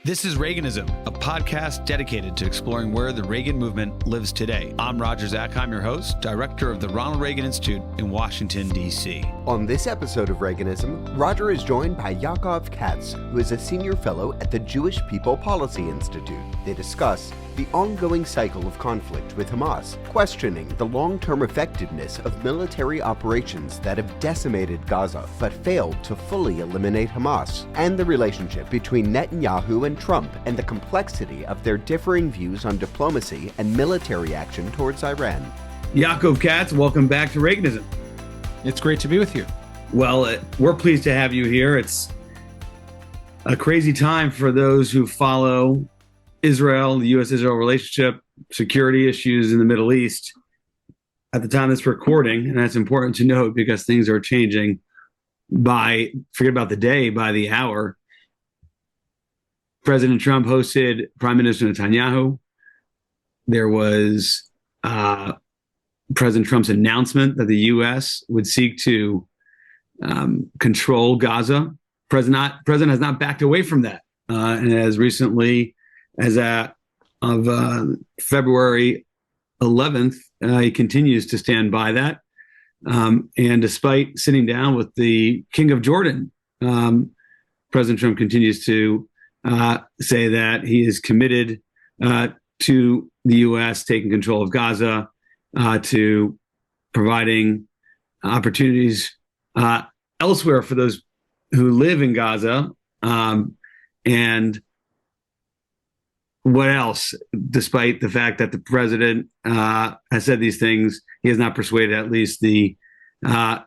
This is Reaganism, a podcast dedicated to exploring where the Reagan movement lives today. I'm Roger Zakheim, your host, director of the Ronald Reagan Institute in Washington, D.C. On this episode of Reaganism, Roger is joined by Yaakov Katz, who is a senior fellow at the Jewish People Policy Institute. They discuss the ongoing cycle of conflict with Hamas, questioning the long-term effectiveness of military operations that have decimated Gaza but failed to fully eliminate Hamas, and the relationship between Netanyahu and Trump and the complexity of their differing views on diplomacy and military action towards Iran. Yaakov Katz, welcome back to Reaganism. It's great to be with you. Well, we're pleased to have you here. It's a crazy time for those who follow Israel, the U.S.-Israel relationship, security issues in the Middle East. At the time of this recording, and that's important to note because things are changing by, forget about the day, by the hour. President Trump hosted Prime Minister Netanyahu. There was President Trump's announcement that the U.S. would seek to control Gaza. President has not backed away from that. And as recently as of February 11th, he continues to stand by that. And despite sitting down with the King of Jordan, President Trump continues to say that he is committed to the U.S. taking control of Gaza, to providing opportunities elsewhere for those who live in Gaza. And what else? Despite the fact that the president has said these things, he has not persuaded at least the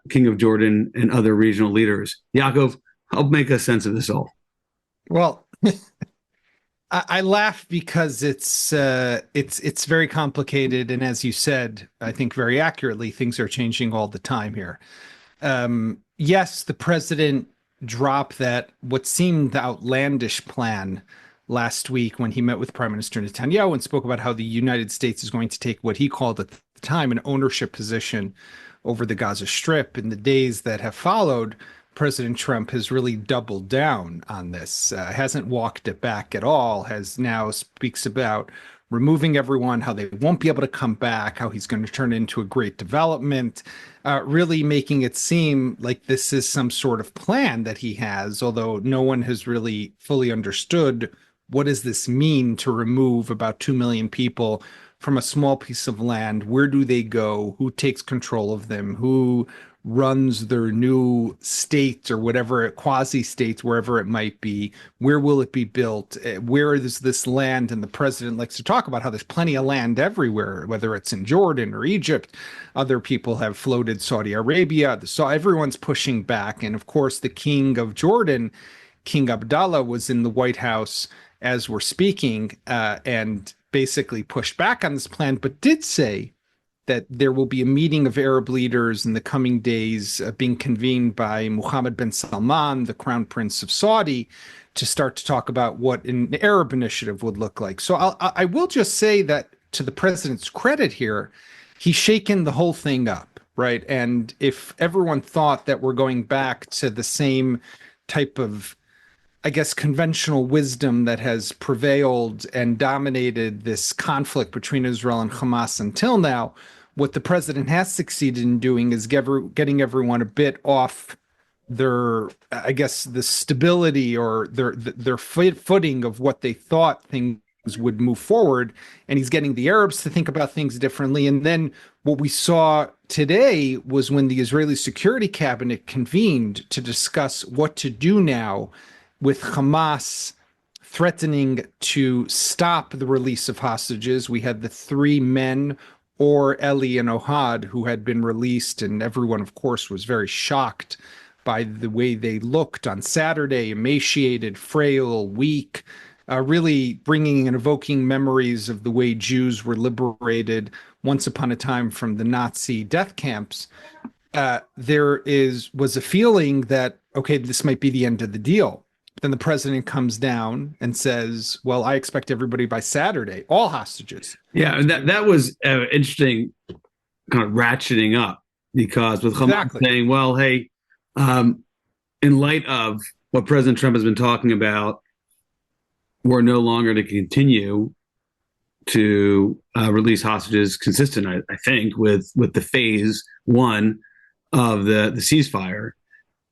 King of Jordan and other regional leaders. Yaakov, help make us sense of this all. Well, I laugh because it's very complicated, and as you said, I think very accurately, things are changing all the time here. Yes, the president dropped that what seemed the outlandish plan last week when he met with Prime Minister Netanyahu and spoke about how the United States is going to take what he called at the time an ownership position over the Gaza Strip. In the days that have followed, President Trump has really doubled down on this, hasn't walked it back at all, has now speaks about removing everyone, how they won't be able to come back, how he's going to turn it into a great development, really making it seem like this is some sort of plan that he has, although no one has really fully understood what does this mean to remove about 2 million people from a small piece of land. Where do they go? Who takes control of them? Who runs their new state or whatever, quasi-states, wherever it might be? Where will it be built? Where is this land? And the president likes to talk about how there's plenty of land everywhere, whether it's in Jordan or Egypt. Other people have floated Saudi Arabia. So everyone's pushing back. And of course, the king of Jordan, King Abdullah, was in the White House as we're speaking, and basically pushed back on this plan, but did say that there will be a meeting of Arab leaders in the coming days being convened by Mohammed bin Salman, the Crown Prince of Saudi, to start to talk about what an Arab initiative would look like. So I will just say that to the president's credit here, he's shaken the whole thing up, right? And if everyone thought that we're going back to the same type of, I guess, conventional wisdom that has prevailed and dominated this conflict between Israel and Hamas until now, what the president has succeeded in doing is getting everyone a bit off their, I guess, the stability or their footing of what they thought things would move forward. And he's getting the Arabs to think about things differently. And then what we saw today was when the Israeli Security Cabinet convened to discuss what to do now with Hamas threatening to stop the release of hostages. We had the 3 men, Or, Eli, and Ohad, who had been released, and everyone, of course, was very shocked by the way they looked on Saturday, emaciated, frail, weak, really bringing and evoking memories of the way Jews were liberated once upon a time from the Nazi death camps. There was a feeling that, okay, this might be the end of the deal. Then the president comes down and says, well, I expect everybody by Saturday, all hostages. Yeah, and that was interesting, kind of ratcheting up, because with Hamas saying, well, hey, in light of what President Trump has been talking about we're no longer to continue to release hostages consistent, I think, with the phase one of the ceasefire.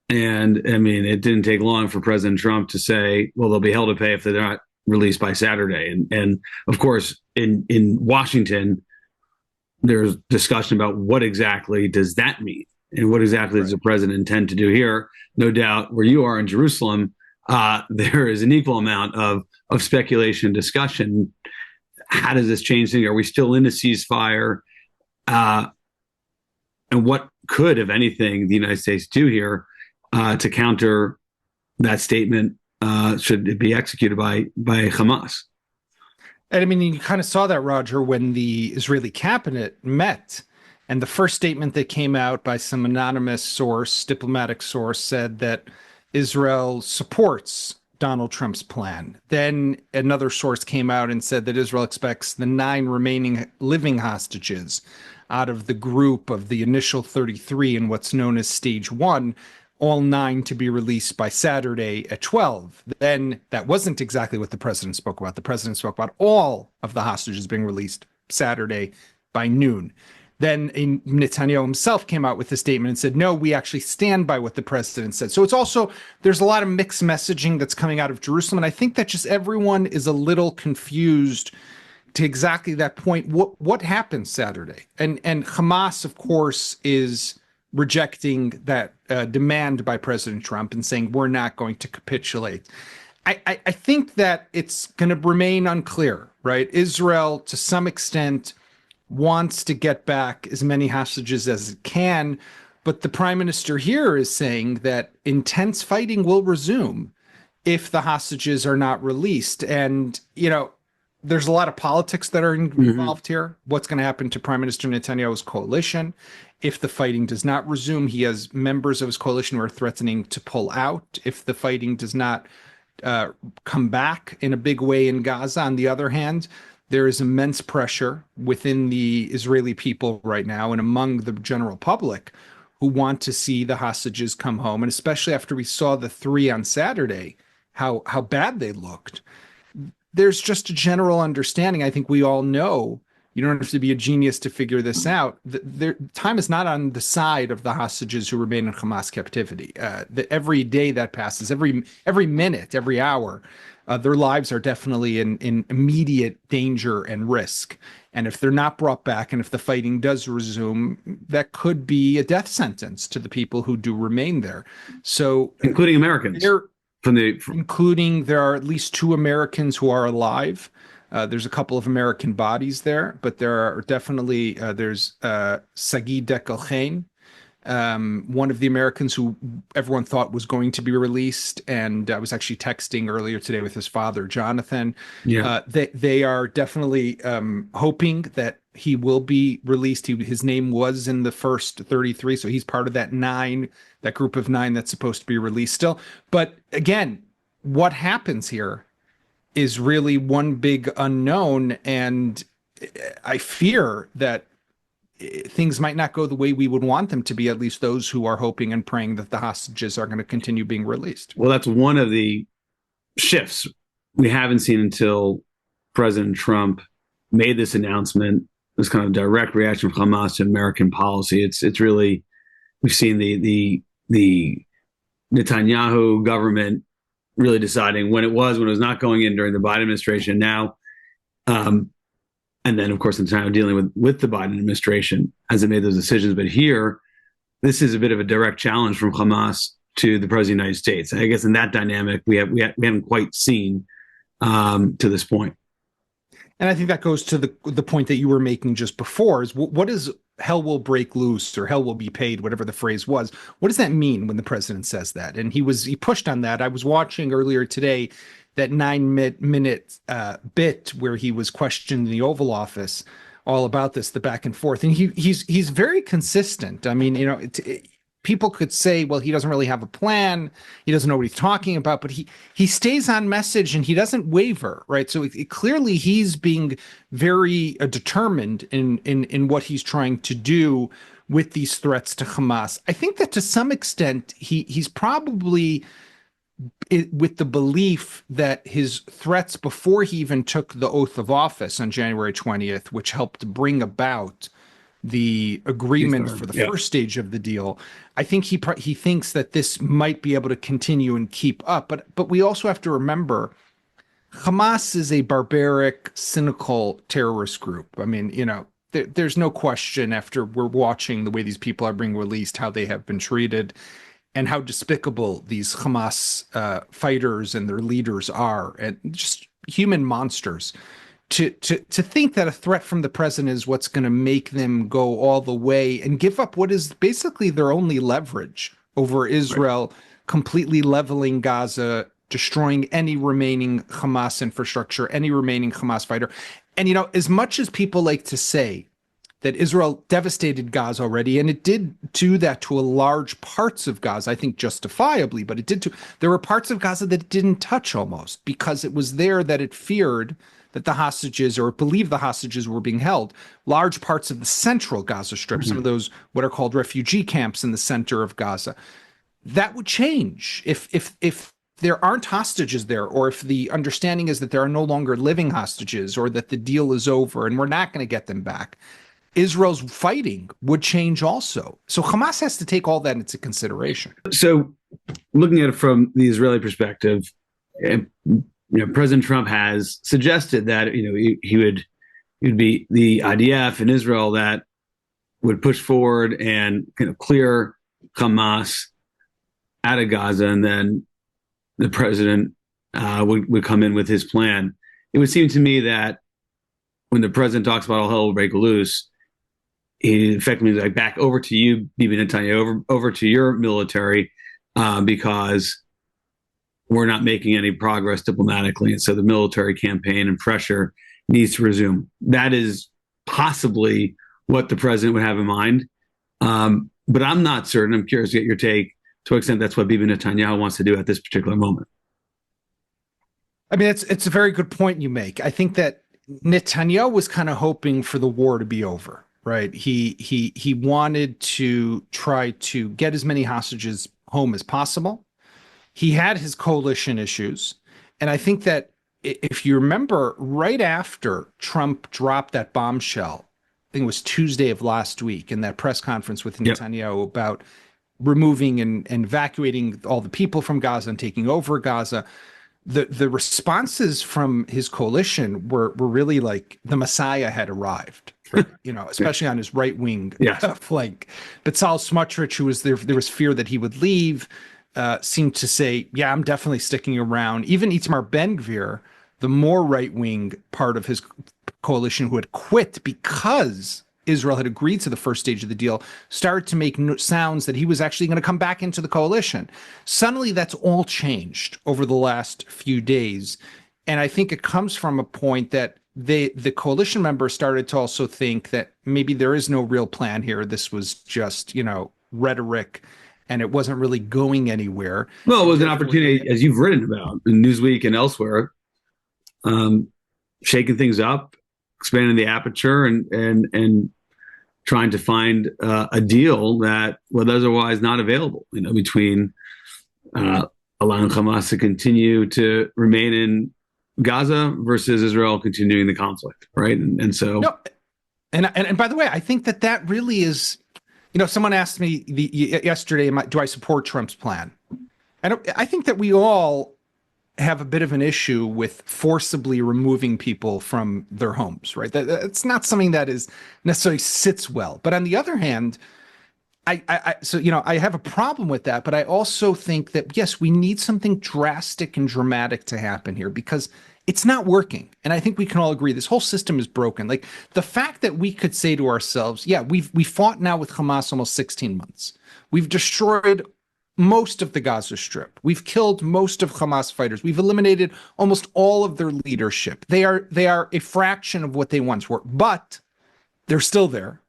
And I mean, it didn't take long for President Trump to say, well, they'll be held to pay if they're not released by Saturday. And of course, in Washington, there's discussion about what exactly does that mean and what exactly does the president intend to do here. No doubt where you are in Jerusalem, there is an equal amount of speculation and discussion. How does this change things? Are we still in a ceasefire? And what could, if anything, the United States do here to counter that statement should it be executed by Hamas? And I mean, you kind of saw that, Roger, when the Israeli cabinet met. And the first statement that came out by some anonymous source, diplomatic source, said that Israel supports Donald Trump's plan. Then another source came out and said that Israel expects the 9 remaining living hostages out of the group of the initial 33 in what's known as stage 1, all 9 to be released by Saturday at 12. Then that wasn't exactly what the president spoke about. The president spoke about all of the hostages being released Saturday by noon. Then Netanyahu himself came out with a statement and said, no, we actually stand by what the president said. So it's also, there's a lot of mixed messaging that's coming out of Jerusalem. And I think that just everyone is a little confused to exactly that point. What happened Saturday? And Hamas, of course, is rejecting that demand by President Trump and saying, we're not going to capitulate. I think that it's going to remain unclear, right? Israel, to some extent, wants to get back as many hostages as it can, but the prime minister here is saying that intense fighting will resume if the hostages are not released. And, you know, there's a lot of politics that are involved here. What's going to happen to Prime Minister Netanyahu's coalition if the fighting does not resume? He has members of his coalition who are threatening to pull out if the fighting does not come back in a big way in Gaza. On the other hand, there is immense pressure within the Israeli people right now and among the general public who want to see the hostages come home. And especially after we saw the 3 on Saturday, how bad they looked. There's just a general understanding. I think we all know, you don't have to be a genius to figure this out. Time is not on the side of the hostages who remain in Hamas captivity. Every day that passes, every minute, every hour, their lives are definitely in immediate danger and risk. And if they're not brought back, and if the fighting does resume, that could be a death sentence to the people who do remain there. So, including Americans. Including, there are at least 2 Americans who are alive. There's a couple of American bodies there, but there are definitely, there's Sagi Dekelchain, one of the Americans who everyone thought was going to be released. And I was actually texting earlier today with his father, Jonathan. Yeah. They are definitely hoping that he will be released. His name was in the first 33, so he's part of that group of 9 that's supposed to be released still. But again, what happens here is really one big unknown, and I fear that things might not go the way we would want them to be, at least those who are hoping and praying that the hostages are going to continue being released. Well, that's one of the shifts we haven't seen until President Trump made this announcement, this kind of direct reaction from Hamas to American policy. It's really, we've seen the Netanyahu government really deciding when it was not going in during the Biden administration now. And then, of course, Netanyahu dealing with the Biden administration as it made those decisions. But here, this is a bit of a direct challenge from Hamas to the President of the United States. I guess in that dynamic, we haven't quite seen to this point. And I think that goes to the point that you were making just before, is what is hell will break loose or hell will be paid, whatever the phrase was. What does that mean when the president says that? And he pushed on that. I was watching earlier today that 9-minute bit where he was questioned in the Oval Office all about this, the back and forth. And he's very consistent. I mean, you know, people could say, well, he doesn't really have a plan. He doesn't know what he's talking about, but he stays on message and he doesn't waver, right? So clearly he's being very determined in what he's trying to do with these threats to Hamas. I think that to some extent, he's probably with the belief that his threats before he even took the oath of office on January 20th, which helped bring about the agreement for the first stage of the deal, I think he thinks that this might be able to continue and keep up. But we also have to remember, Hamas is a barbaric, cynical terrorist group. I mean, there's no question after we're watching the way these people are being released, how they have been treated, and how despicable these Hamas fighters and their leaders are, and just human monsters. To think that a threat from the president is what's going to make them go all the way and give up what is basically their only leverage over Israel, completely leveling Gaza, destroying any remaining Hamas infrastructure, any remaining Hamas fighter. And, as much as people like to say that Israel devastated Gaza already, and it did do that to a large parts of Gaza, I think justifiably, but there were parts of Gaza that it didn't touch almost, because it was there that it feared that the hostages, or believed the hostages, were being held. Large parts of the central Gaza Strip, some of those what are called refugee camps in the center of Gaza, that would change if there aren't hostages there, or if the understanding is that there are no longer living hostages, or that the deal is over and we're not going to get them back. Israel's fighting would change also. So Hamas has to take all that into consideration. So looking at it from the Israeli perspective, President Trump has suggested that he would be the IDF in Israel that would push forward and clear Hamas out of Gaza, and then the president would come in with his plan. It would seem to me that when the president talks about all hell will break loose, he effectively is like, back over to you, Bibi Netanyahu, over to your military, because we're not making any progress diplomatically. And so the military campaign and pressure needs to resume. That is possibly what the president would have in mind. But I'm not certain. I'm curious to get your take to what extent that's what Bibi Netanyahu wants to do at this particular moment. I mean, it's a very good point you make. I think that Netanyahu was kind of hoping for the war to be over, right? He wanted to try to get as many hostages home as possible. He had his coalition issues. And I think that if you remember, right after Trump dropped that bombshell, I think it was Tuesday of last week, in that press conference with Netanyahu about removing and evacuating all the people from Gaza and taking over Gaza, the responses from his coalition were really like the Messiah had arrived, right? Especially on his right wing flank. Bezalel Smotrich, who was there was fear that he would leave, seemed to say, yeah, I'm definitely sticking around. Even Itamar Ben-Gvir, the more right-wing part of his coalition, who had quit because Israel had agreed to the first stage of the deal, started to make sounds that he was actually going to come back into the coalition. Suddenly, that's all changed over the last few days. And I think it comes from a point that the coalition members started to also think that maybe there is no real plan here. This was just, rhetoric, and it wasn't really going anywhere. Well, it was an opportunity, as you've written about in Newsweek and elsewhere, shaking things up, expanding the aperture, and trying to find a deal that was otherwise not available, between allowing Hamas to continue to remain in Gaza versus Israel continuing the conflict, right? And so... No, and by the way, I think that really is... someone asked me yesterday, do I support Trump's plan? I think that we all have a bit of an issue with forcibly removing people from their homes, right? It's not something that is necessarily sits well. But on the other hand, I have a problem with that. But I also think that, yes, we need something drastic and dramatic to happen here, because it's not working. And I think we can all agree this whole system is broken. Like, the fact that we could say to ourselves, yeah, we fought now with Hamas almost 16 months. We've destroyed most of the Gaza Strip. We've killed most of Hamas fighters. We've eliminated almost all of their leadership. They are a fraction of what they once were, but they're still there.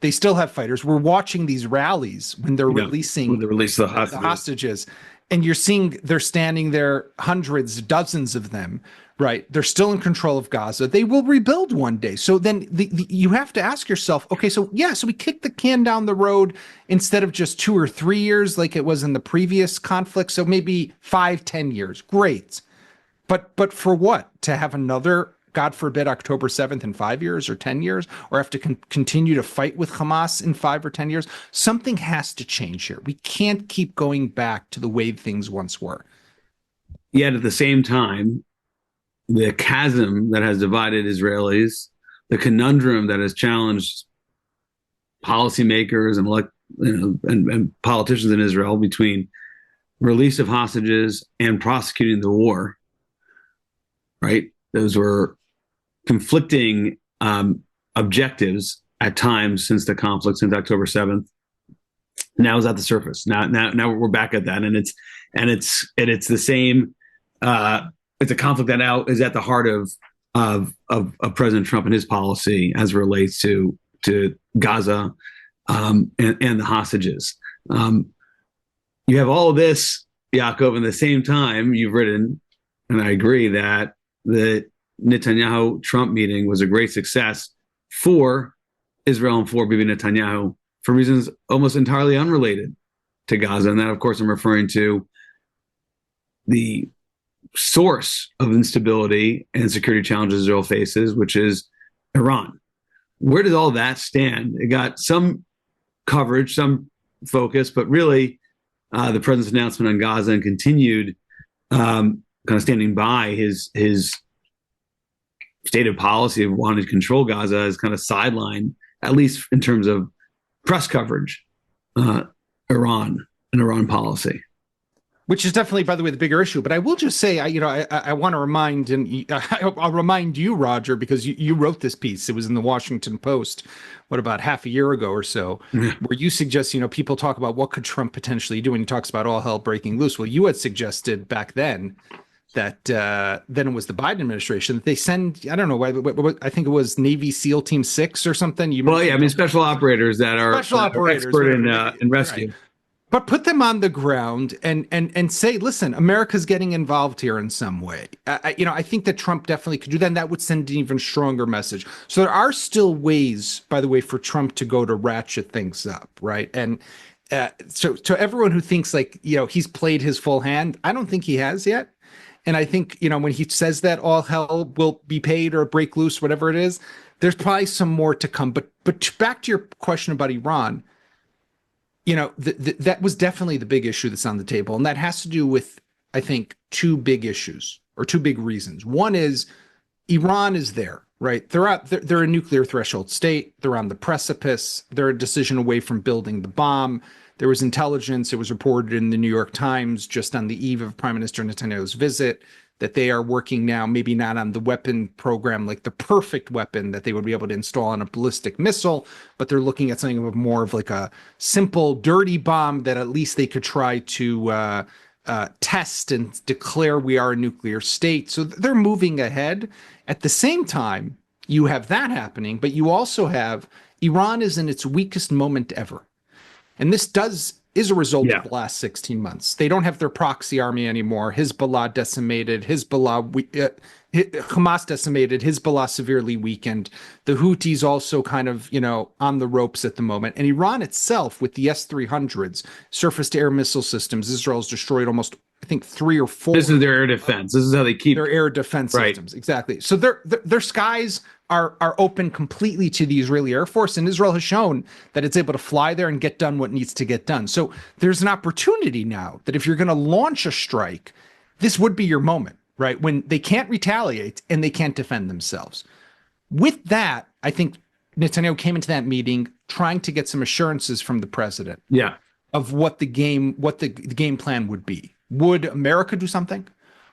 They still have fighters. We're watching these rallies when they're releasing the hostages. And you're seeing they're standing there, hundreds, dozens of them, right? They're still in control of Gaza. They will rebuild one day. So then you have to ask yourself, okay, so we kicked the can down the road instead of just 2 or 3 years like it was in the previous conflict. So maybe 5, 10 years. Great. But for what? To have another, God forbid, October 7th in 5 years or 10 years, or have to continue to fight with Hamas in 5 or 10 years? Something has to change here. We can't keep going back to the way things once were. Yet at the same time, the chasm that has divided Israelis, the conundrum that has challenged policymakers and politicians in Israel between release of hostages and prosecuting the war, right? Those were conflicting objectives at times since the conflict, since October 7th. Now is at the surface. Now we're back at that, and it's the same. It's a conflict that now is at the heart of President Trump and his policy as it relates to Gaza and the hostages. You have all of this, Yaakov, and at the same time you've written, and I agree, that the Netanyahu-Trump meeting was a great success for Israel and for Bibi Netanyahu for reasons almost entirely unrelated to Gaza. And that, of course, I'm referring to the source of instability and security challenges Israel faces, which is Iran. Where does all that stand? It got some coverage, some focus, but really the president's announcement on Gaza and continued kind of standing by his stated policy of wanting to control Gaza is kind of sidelined, at least in terms of press coverage, Iran and Iran policy. Which is definitely, by the way, the bigger issue. But I will just say, I want to remind, and I'll remind you, Roger, because you wrote this piece. It was in the Washington Post, about half a year ago or so, where you suggest, people talk about what could Trump potentially do, and he talks about all hell breaking loose. Well, you had suggested back then that then it was the Biden administration that they send, I don't know, I think it was Navy SEAL Team 6 or something. Special operators that are expert in rescue. Right. But put them on the ground and say, listen, America's getting involved here in some way. I think that Trump definitely could do that, and that would send an even stronger message. So there are still ways, by the way, for Trump to go to ratchet things up, right? And so to everyone who thinks he's played his full hand, I don't think he has yet. And I think, when he says that all hell will be paid or break loose, whatever it is, there's probably some more to come. But back to your question about Iran, that was definitely the big issue that's on the table. And that has to do with, I think, two big issues or two big reasons. One is Iran is there, right? They're a nuclear threshold state. They're on the precipice. They're a decision away from building the bomb. There was intelligence. It was reported in the New York Times just on the eve of Prime Minister Netanyahu's visit that they are working now, maybe not on the weapon program, like the perfect weapon that they would be able to install on a ballistic missile, but they're looking at something of more of like a simple, dirty bomb that at least they could try to test and declare we are a nuclear state. So they're moving ahead. At the same time, you have that happening, but you also have Iran is in its weakest moment ever. And this is a result of the last 16 months. They don't have their proxy army anymore. Hezbollah decimated, Hamas decimated, Hezbollah severely weakened. The Houthis also kind of, on the ropes at the moment. And Iran itself, with the S-300s, surface-to-air missile systems, Israel's destroyed almost, I think, 3 or 4. This is their air defense. This is how they keep their air defense systems. Exactly. So their skies are open completely to the Israeli Air Force, and Israel has shown that it's able to fly there and get done what needs to get done. So there's an opportunity now that if you're going to launch a strike, this would be your moment, right? When they can't retaliate and they can't defend themselves. With that, I think Netanyahu came into that meeting trying to get some assurances from the president of what the game plan would be. Would America do something?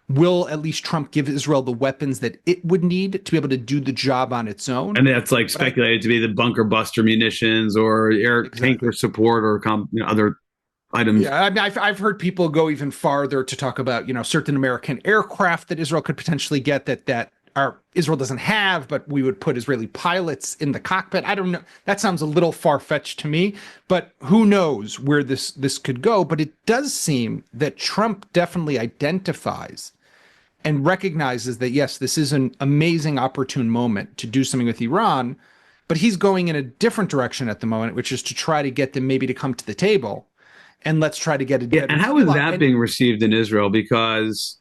Will at least Trump give Israel the weapons that it would need to be able to do the job on its own? And that's speculated to be the bunker buster munitions or air tanker support or other items. Yeah, I mean, I've heard people go even farther to talk about certain American aircraft that Israel could potentially get that Israel doesn't have, but we would put Israeli pilots in the cockpit. I don't know. That sounds a little far-fetched to me, but who knows where this could go. But it does seem that Trump definitely identifies and recognizes that, yes, this is an amazing opportune moment to do something with Iran, but he's going in a different direction at the moment, which is to try to get them maybe to come to the table, and let's try to get a and how is that being received in Israel? Because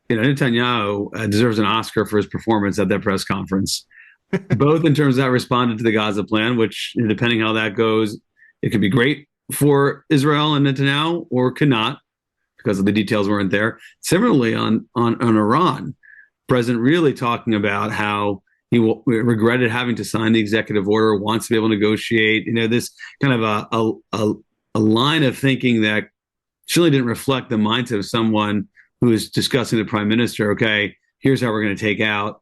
Netanyahu deserves an Oscar for his performance at that press conference, both in terms of how he responded to the Gaza plan, which, depending how that goes, it could be great for Israel and Netanyahu, or could not, because the details weren't there. Similarly, on Iran, President really talking about how he regretted having to sign the executive order, wants to be able to negotiate. This kind of a line of thinking that surely didn't reflect the mindset of someone who is discussing the prime minister. Okay, here's how we're going to take out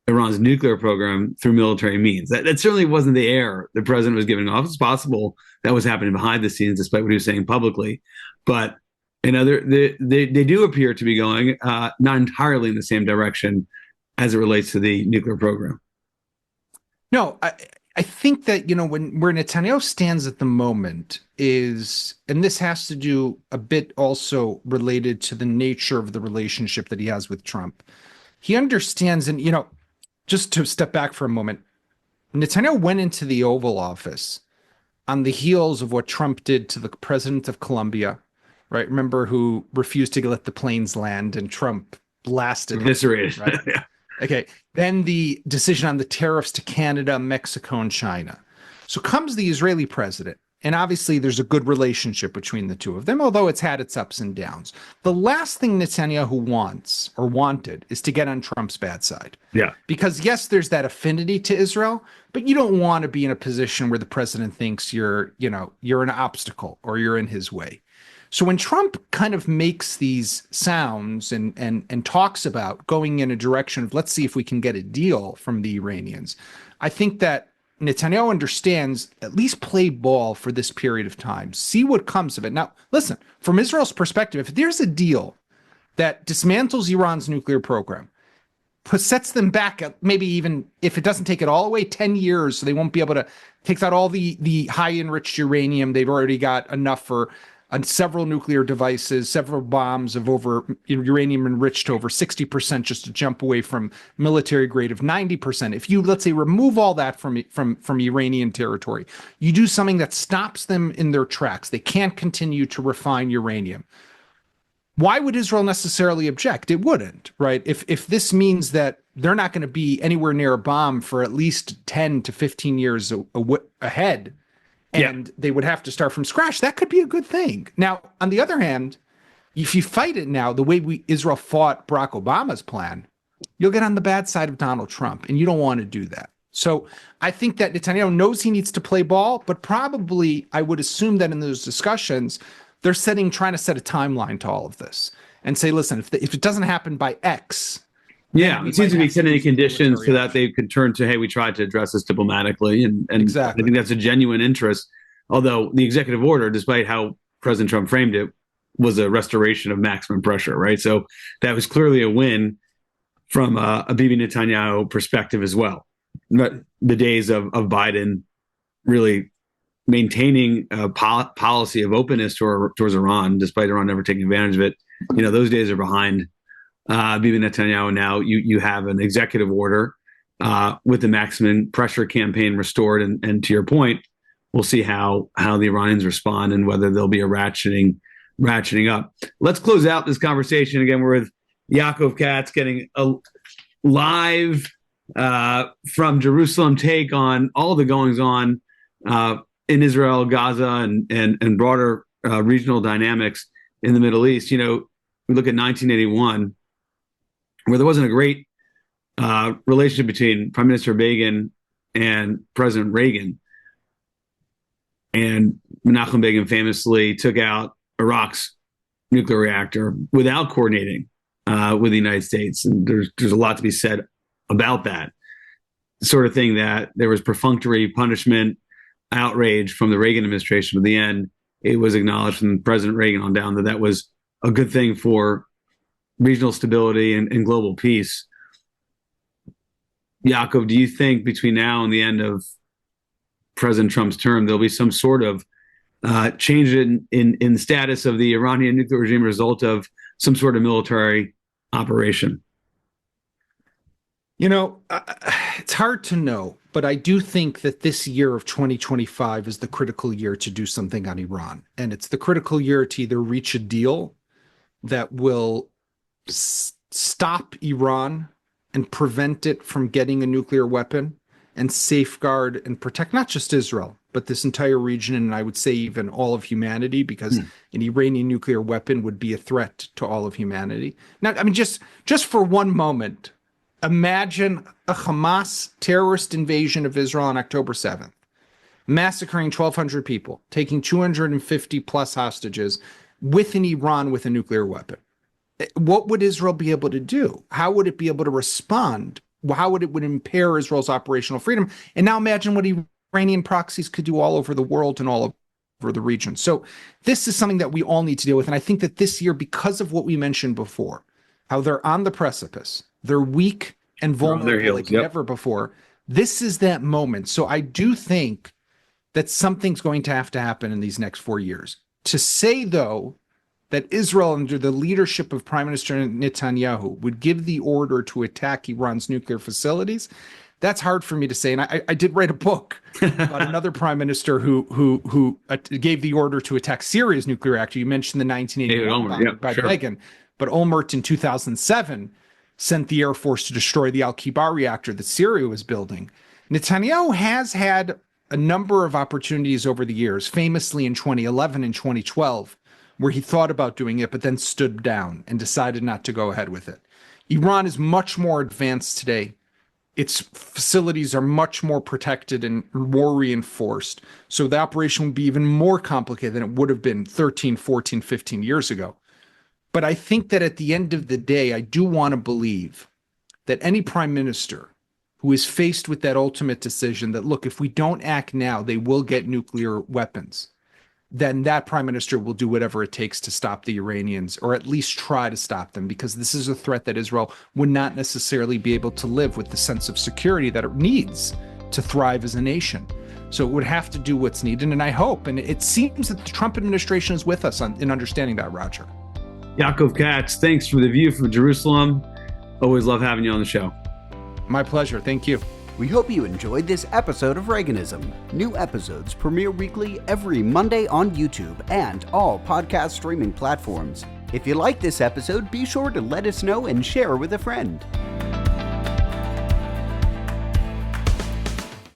Iran's nuclear program through military means. That certainly wasn't the air the president was giving off. It's possible that was happening behind the scenes, despite what he was saying publicly. But they do appear to be going not entirely in the same direction as it relates to the nuclear program. No, I think that, where Netanyahu stands at the moment is, and this has to do a bit also related to the nature of the relationship that he has with Trump. He understands, and, just to step back for a moment, Netanyahu went into the Oval Office on the heels of what Trump did to the president of Colombia, right? Remember, who refused to let the planes land, and Trump blasted eviscerated him, right? Yeah. Okay. Then the decision on the tariffs to Canada, Mexico, and China. So comes the Israeli president, and obviously there's a good relationship between the two of them, although it's had its ups and downs. The last thing Netanyahu wants or wanted is to get on Trump's bad side. Yeah. Because yes, there's that affinity to Israel, but you don't want to be in a position where the president thinks you're an obstacle or you're in his way. So when Trump kind of makes these sounds and talks about going in a direction of, let's see if we can get a deal from the Iranians, I think that Netanyahu understands, at least play ball for this period of time, see what comes of it. Now, listen, from Israel's perspective, if there's a deal that dismantles Iran's nuclear program, sets them back, maybe even if it doesn't take it all away, 10 years, so they won't be able to take out all the high enriched uranium. They've already got enough for on several nuclear devices, several bombs of over uranium enriched to over 60%, just to jump away from military grade of 90%. If you, let's say, remove all that from Iranian territory, you do something that stops them in their tracks. They can't continue to refine uranium. Why would Israel necessarily object? It wouldn't, right? If this means that they're not going to be anywhere near a bomb for at least 10 to 15 years ahead, and they would have to start from scratch, that could be a good thing. Now, on the other hand, if you fight it now, the way Israel fought Barack Obama's plan, you'll get on the bad side of Donald Trump, and you don't want to do that. So I think that Netanyahu knows he needs to play ball, but probably I would assume that in those discussions, they're trying to set a timeline to all of this and say, listen, if it doesn't happen by X. Yeah, it seems to be setting conditions so that they could turn to, hey, we tried to address this diplomatically. And exactly. I think that's a genuine interest. Although the executive order, despite how President Trump framed it, was a restoration of maximum pressure, right? So that was clearly a win from a Bibi Netanyahu perspective as well. The days of Biden really maintaining a policy of openness towards Iran, despite Iran never taking advantage of it, those days are behind Bibi Netanyahu. Now you have an executive order with the maximum pressure campaign restored, and to your point, we'll see how the Iranians respond and whether there'll be a ratcheting up. Let's close out this conversation again. We're with Yaakov Katz, getting a live from Jerusalem take on all the goings on in Israel, Gaza, and broader regional dynamics in the Middle East. We look at 1981, where there wasn't a great relationship between Prime Minister Reagan and President Reagan. And Menachem Begin famously took out Iraq's nuclear reactor without coordinating with the United States. And there's a lot to be said about that. The sort of thing that there was perfunctory punishment, outrage from the Reagan administration. But at the end, it was acknowledged from President Reagan on down that was a good thing for regional stability and global peace. Yaakov, do you think between now and the end of President Trump's term, there'll be some sort of change in the status of the Iranian nuclear regime, result of some sort of military operation? It's hard to know, but I do think that this year of 2025 is the critical year to do something on Iran. And it's the critical year to either reach a deal that will stop Iran and prevent it from getting a nuclear weapon and safeguard and protect not just Israel, but this entire region, and I would say even all of humanity, because an Iranian nuclear weapon would be a threat to all of humanity. Now, I mean, just for one moment, imagine a Hamas terrorist invasion of Israel on October 7th, massacring 1,200 people, taking 250 plus hostages within Iran with a nuclear weapon. What would Israel be able to do? How would it be able to respond? How would it impair Israel's operational freedom? And now imagine what Iranian proxies could do all over the world and all over the region. So this is something that we all need to deal with. And I think that this year, because of what we mentioned before, how they're on the precipice, they're weak and vulnerable like never before, this is that moment. So I do think that something's going to happen in these next 4 years. To say, though, that Israel, under the leadership of Prime Minister Netanyahu, would give the order to attack Iran's nuclear facilities, that's hard for me to say. And I did write a book about another prime minister who gave the order to attack Syria's nuclear reactor. You mentioned the 1981 bombing by Reagan, but Olmert in 2007 sent the Air Force to destroy the Al-Kibar reactor that Syria was building. Netanyahu has had a number of opportunities over the years, famously in 2011 and 2012, where he thought about doing it, but then stood down and decided not to go ahead with it. Iran is much more advanced today. Its facilities are much more protected and more reinforced. So the operation would be even more complicated than it would have been 13, 14, 15 years ago. But I think that at the end of the day, I do want to believe that any prime minister who is faced with that ultimate decision that, look, if we don't act now, they will get nuclear weapons, then that prime minister will do whatever it takes to stop the Iranians, or at least try to stop them, because this is a threat that Israel would not necessarily be able to live with the sense of security that it needs to thrive as a nation. So it would have to do what's needed. And I hope, and it seems that the Trump administration is with us in understanding that, Roger. Yaakov Katz, thanks for the view from Jerusalem. Always love having you on the show. My pleasure. Thank you. We hope you enjoyed this episode of Reaganism. New episodes premiere weekly every Monday on YouTube and all podcast streaming platforms. If you like this episode, be sure to let us know and share with a friend.